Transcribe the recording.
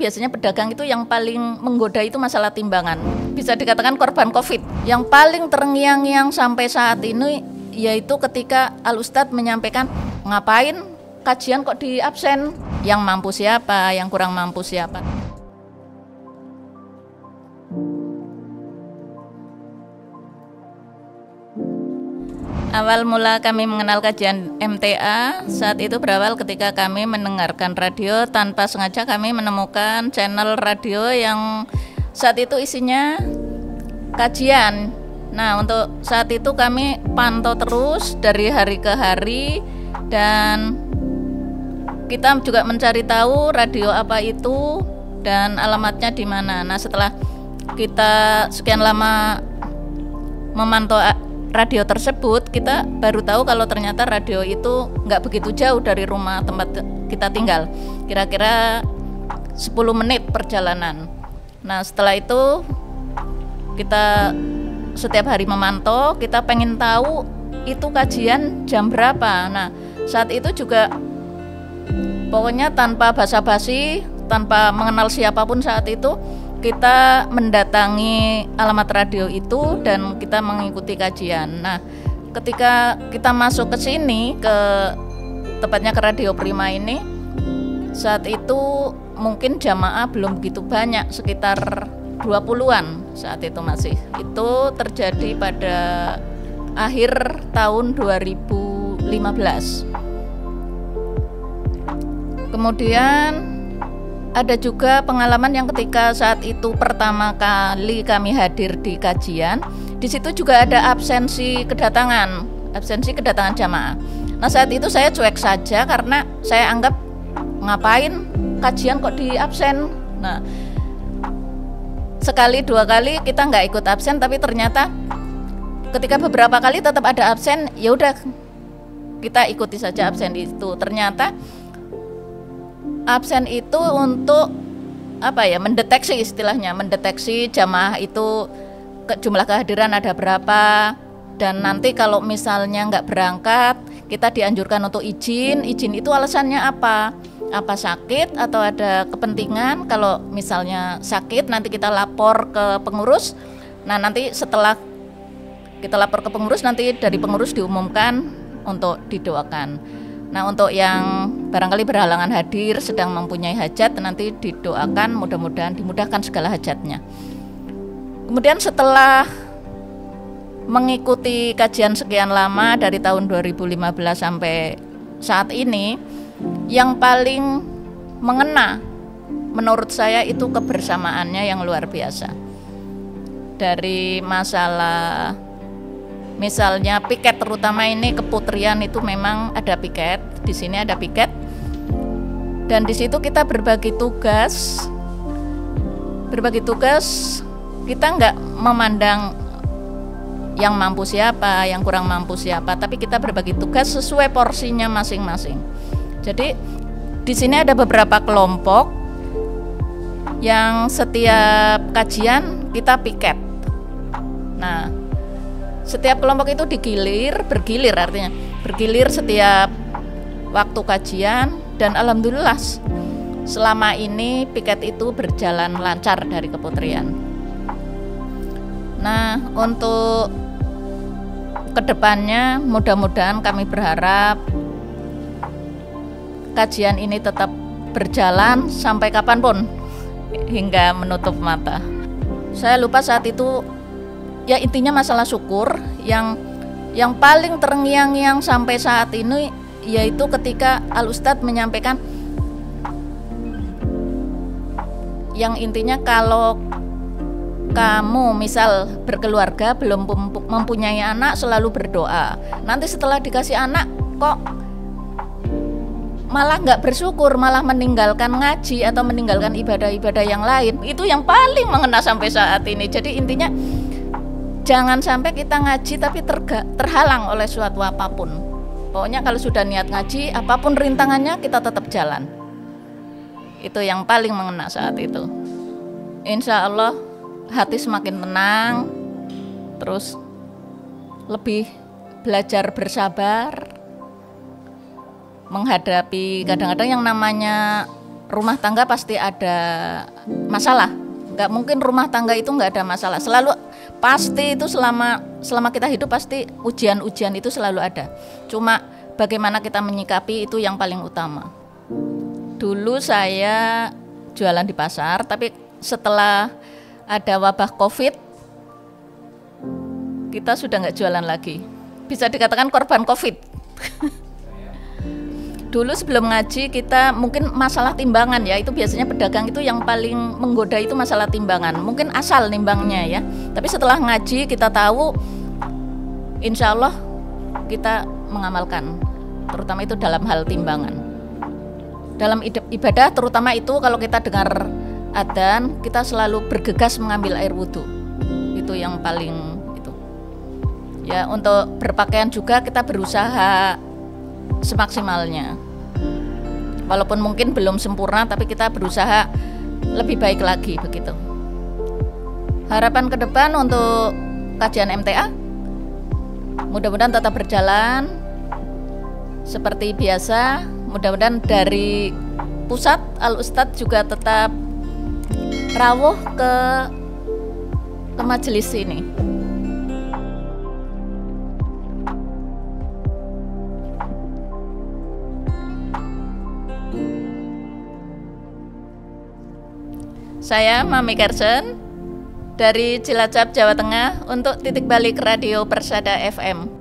biasanya pedagang itu yang paling menggoda itu masalah timbangan. Bisa dikatakan korban COVID. Yang paling terngiang-ngiang sampai saat ini yaitu ketika Al-Ustadz menyampaikan, ngapain kajian kok di absen? Yang mampu siapa, yang kurang mampu siapa. Awal mula kami mengenal kajian MTA saat itu berawal ketika kami mendengarkan radio. Tanpa sengaja kami menemukan channel radio yang saat itu isinya kajian. Nah, untuk saat itu kami pantau terus dari hari ke hari dan kita juga mencari tahu radio apa itu dan alamatnya di mana. Nah, setelah kita sekian lama memantau radio tersebut, kita baru tahu kalau ternyata radio itu nggak begitu jauh dari rumah tempat kita tinggal, kira-kira 10 menit perjalanan. Nah, setelah itu kita setiap hari memantau, kita pengen tahu itu kajian jam berapa. Nah, saat itu juga pokoknya tanpa basa-basi, tanpa mengenal siapapun saat itu, kita mendatangi alamat radio itu dan kita mengikuti kajian. Nah, ketika kita masuk ke sini, tepatnya ke Radio Prima ini, saat itu mungkin jamaah belum begitu banyak, sekitar 20-an saat itu masih. Itu terjadi pada akhir tahun 2015. Kemudian ada juga pengalaman yang ketika saat itu pertama kali kami hadir di kajian, di situ juga ada absensi kedatangan jamaah. Nah, saat itu saya cuek saja karena saya anggap ngapain kajian kok di absen. Nah, sekali dua kali kita nggak ikut absen, tapi ternyata ketika beberapa kali tetap ada absen, ya udah kita ikuti saja absen itu. Ternyata absen itu untuk mendeteksi, istilahnya mendeteksi jamaah itu jumlah kehadiran ada berapa, dan nanti kalau misalnya nggak berangkat kita dianjurkan untuk izin itu alasannya apa sakit atau ada kepentingan. Kalau misalnya sakit nanti kita lapor ke pengurus. Nah, nanti setelah kita lapor ke pengurus, nanti dari pengurus diumumkan untuk didoakan. Nah, untuk yang barangkali berhalangan hadir, sedang mempunyai hajat, nanti didoakan mudah-mudahan dimudahkan segala hajatnya. Kemudian setelah mengikuti kajian sekian lama dari tahun 2015 sampai saat ini, yang paling mengena menurut saya itu kebersamaannya yang luar biasa. Dari masalah misalnya piket, terutama ini keputrian itu memang ada piket, di sini ada piket, dan di situ kita berbagi tugas. Kita nggak memandang yang mampu siapa, yang kurang mampu siapa, tapi kita berbagi tugas sesuai porsinya masing-masing. Jadi di sini ada beberapa kelompok yang setiap kajian kita piket. Nah, setiap kelompok itu bergilir setiap waktu kajian, dan alhamdulillah selama ini piket itu berjalan lancar dari keputrian. Nah, untuk kedepannya mudah-mudahan kami berharap kajian ini tetap berjalan sampai kapanpun hingga menutup mata. Saya lupa saat itu, ya intinya masalah syukur yang paling terngiang-ngiang sampai saat ini yaitu ketika Al-Ustadz menyampaikan yang intinya kalau kamu misal berkeluarga belum mempunyai anak, selalu berdoa. Nanti setelah dikasih anak kok malah nggak bersyukur, malah meninggalkan ngaji atau meninggalkan ibadah-ibadah yang lain. Itu yang paling mengena sampai saat ini. Jadi intinya jangan sampai kita ngaji tapi terhalang oleh suatu apapun. Pokoknya kalau sudah niat ngaji, apapun rintangannya kita tetap jalan. Itu yang paling mengena saat itu. Insya Allah hati semakin tenang, terus lebih belajar bersabar menghadapi kadang-kadang yang namanya rumah tangga pasti ada masalah. Nggak mungkin rumah tangga itu nggak ada masalah. Selalu pasti itu selama kita hidup pasti ujian-ujian itu selalu ada. Cuma bagaimana kita menyikapi itu yang paling utama. Dulu saya jualan di pasar, tapi setelah ada wabah COVID, kita sudah nggak jualan lagi. Bisa dikatakan korban COVID. Dulu sebelum ngaji kita mungkin masalah timbangan ya, itu biasanya pedagang itu yang paling menggoda itu masalah timbangan. Mungkin asal nimbangnya ya. Tapi setelah ngaji kita tahu, insya Allah kita mengamalkan, terutama itu dalam hal timbangan. Dalam ibadah terutama itu kalau kita dengar adzan, kita selalu bergegas mengambil air wudhu. Itu yang paling itu. Ya, untuk berpakaian juga kita berusaha semaksimalnya. Walaupun mungkin belum sempurna, tapi kita berusaha lebih baik lagi begitu. Harapan ke depan untuk kajian MTA, mudah-mudahan tetap berjalan seperti biasa. Mudah-mudahan dari pusat Al-Ustadz juga tetap rawuh ke majelis ini. Saya Mami Kersen dari Cilacap, Jawa Tengah untuk Titik Balik Radio Persada FM.